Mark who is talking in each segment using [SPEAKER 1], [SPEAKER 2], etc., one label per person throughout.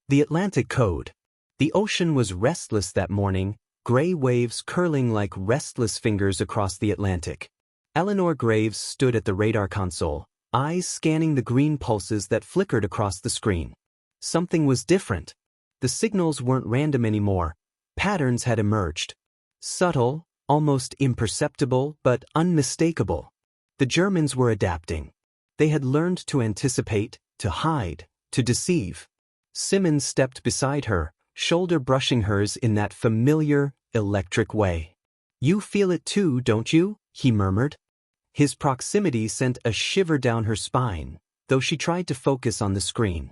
[SPEAKER 1] The Atlantic Code. The ocean was restless that morning, gray waves curling like restless fingers across the Atlantic. Eleanor Graves stood at the radar console, eyes scanning the green pulses that flickered across the screen. Something was different. The signals weren't random anymore. Patterns had emerged. Subtle, almost imperceptible, but unmistakable. The Germans were adapting. They had learned to anticipate, to hide, to deceive. Simmons stepped beside her, shoulder brushing hers in that familiar, electric way. "You feel it too, don't you?" he murmured. His proximity sent a shiver down her spine, though she tried to focus on the screen.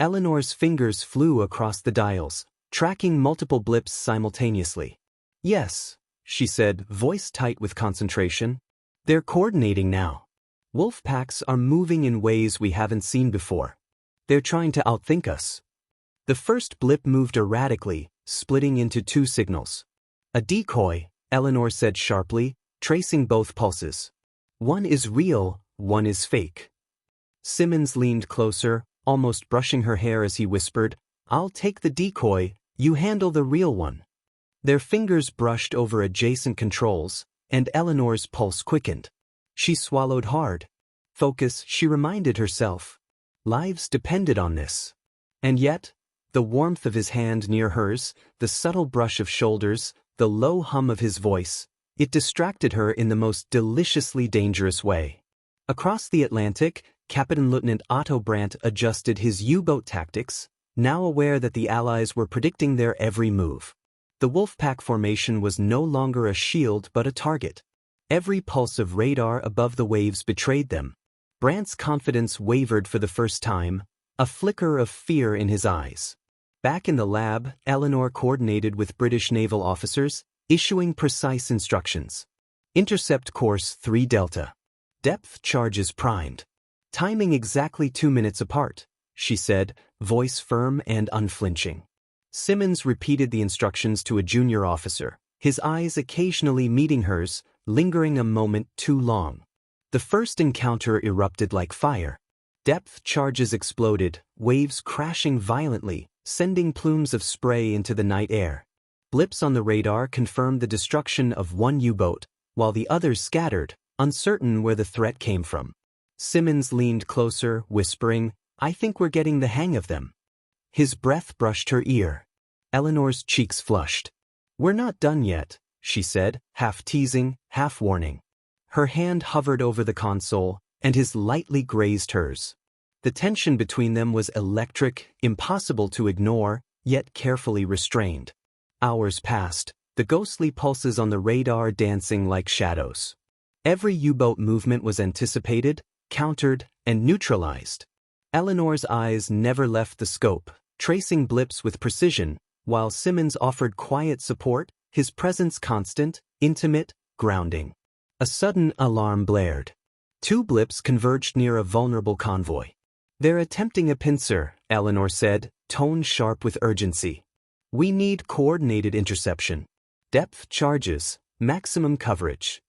[SPEAKER 1] Eleanor's fingers flew across the dials, tracking multiple blips simultaneously. "Yes," she said, voice tight with concentration. "They're coordinating now. Wolfpacks are moving in ways we haven't seen before. They're trying to outthink us." The first blip moved erratically, splitting into two signals. "A decoy," Eleanor said sharply, tracing both pulses. "One is real, one is fake." Simmons leaned closer, almost brushing her hair as he whispered, "I'll take the decoy, you handle the real one." Their fingers brushed over adjacent controls, and Eleanor's pulse quickened. She swallowed hard. Focus, she reminded herself. Lives depended on this. And yet, the warmth of his hand near hers, the subtle brush of shoulders, the low hum of his voice, it distracted her in the most deliciously dangerous way. Across the Atlantic, Captain Lieutenant Otto Brandt adjusted his U-boat tactics, now aware that the Allies were predicting their every move. The Wolfpack formation was no longer a shield but a target. Every pulse of radar above the waves betrayed them. Brandt's confidence wavered for the first time, a flicker of fear in his eyes. Back in the lab, Eleanor coordinated with British naval officers, issuing precise instructions. "Intercept course 3 Delta. Depth charges primed. Timing exactly 2 minutes apart," she said, voice firm and unflinching. Simmons repeated the instructions to a junior officer, his eyes occasionally meeting hers, lingering a moment too long. The first encounter erupted like fire. Depth charges exploded, waves crashing violently, sending plumes of spray into the night air. Blips on the radar confirmed the destruction of one U-boat, while the others scattered, uncertain where the threat came from. Simmons leaned closer, whispering, "I think we're getting the hang of them." His breath brushed her ear. Eleanor's cheeks flushed. "We're not done yet," she said, half teasing, half warning. Her hand hovered over the console, and his lightly grazed hers. The tension between them was electric, impossible to ignore, yet carefully restrained. Hours passed, the ghostly pulses on the radar dancing like shadows. Every U-boat movement was anticipated, countered, and neutralized. Eleanor's eyes never left the scope, tracing blips with precision, while Simmons offered quiet support, his presence constant, intimate, grounding. A sudden alarm blared. 2 blips converged near a vulnerable convoy. "They're attempting a pincer," Eleanor said, tone sharp with urgency. "We need coordinated interception. Depth charges, maximum coverage."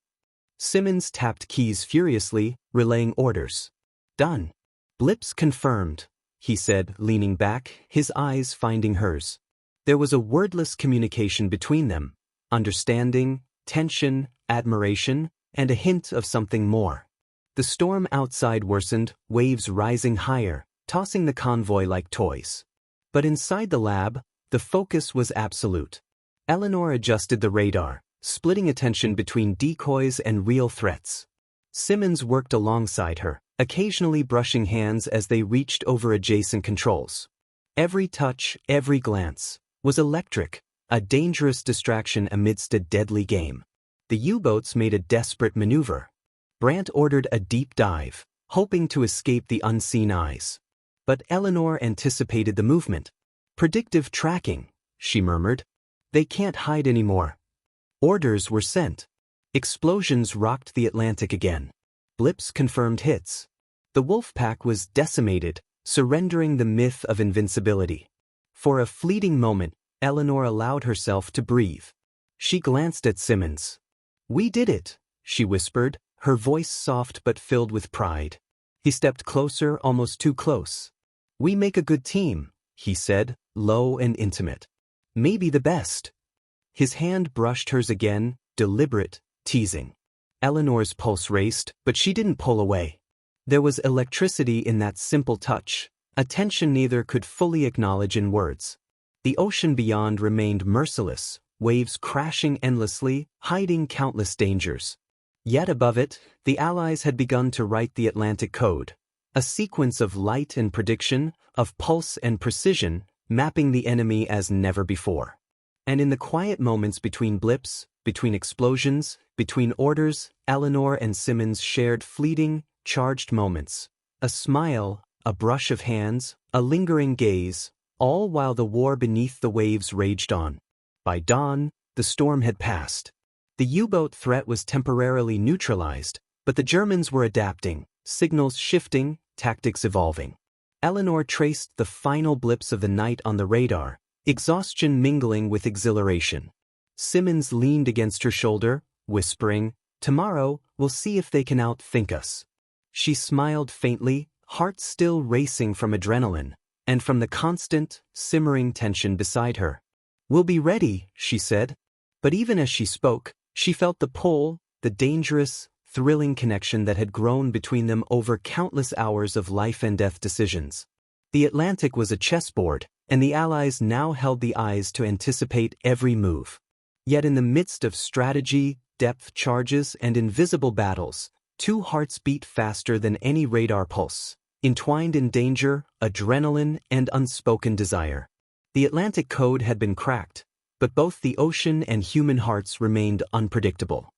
[SPEAKER 1] Simmons tapped keys furiously, relaying orders. "Done." "Blips confirmed," he said, leaning back, his eyes finding hers. There was a wordless communication between them, understanding, tension, admiration, and a hint of something more. The storm outside worsened, waves rising higher, tossing the convoy like toys. But inside the lab, the focus was absolute. Eleanor adjusted the radar, splitting attention between decoys and real threats. Simmons worked alongside her, occasionally brushing hands as they reached over adjacent controls. Every touch, every glance, was electric, a dangerous distraction amidst a deadly game. The U-boats made a desperate maneuver. Brandt ordered a deep dive, hoping to escape the unseen eyes. But Eleanor anticipated the movement. "Predictive tracking," she murmured. "They can't hide anymore." Orders were sent. Explosions rocked the Atlantic again. Blips confirmed hits. The Wolfpack was decimated, surrendering the myth of invincibility. For a fleeting moment, Eleanor allowed herself to breathe. She glanced at Simmons. "We did it," she whispered, her voice soft but filled with pride. He stepped closer, almost too close. "We make a good team," he said, low and intimate. Maybe the best. His hand brushed hers again, deliberate, teasing. Eleanor's pulse raced, but she didn't pull away. There was electricity in that simple touch, a tension neither could fully acknowledge in words. The ocean beyond remained merciless, waves crashing endlessly, hiding countless dangers. Yet above it, the Allies had begun to write the Atlantic Code, a sequence of light and prediction, of pulse and precision, mapping the enemy as never before. And in the quiet moments between blips, between explosions, between orders, Eleanor and Simmons shared fleeting, charged moments. A smile, a brush of hands, a lingering gaze, all while the war beneath the waves raged on. By dawn, the storm had passed. The U-boat threat was temporarily neutralized, but the Germans were adapting, signals shifting, tactics evolving. Eleanor traced the final blips of the night on the radar, exhaustion mingling with exhilaration. Simmons leaned against her shoulder, whispering, "Tomorrow, we'll see if they can outthink us." She smiled faintly, heart still racing from adrenaline, and from the constant, simmering tension beside her. "We'll be ready," she said. But even as she spoke, she felt the pull, the dangerous, thrilling connection that had grown between them over countless hours of life-and-death decisions. The Atlantic was a chessboard, and the Allies now held the eyes to anticipate every move. Yet in the midst of strategy, depth charges, and invisible battles, two hearts beat faster than any radar pulse, entwined in danger, adrenaline, and unspoken desire. The Atlantic Code had been cracked, but both the ocean and human hearts remained unpredictable.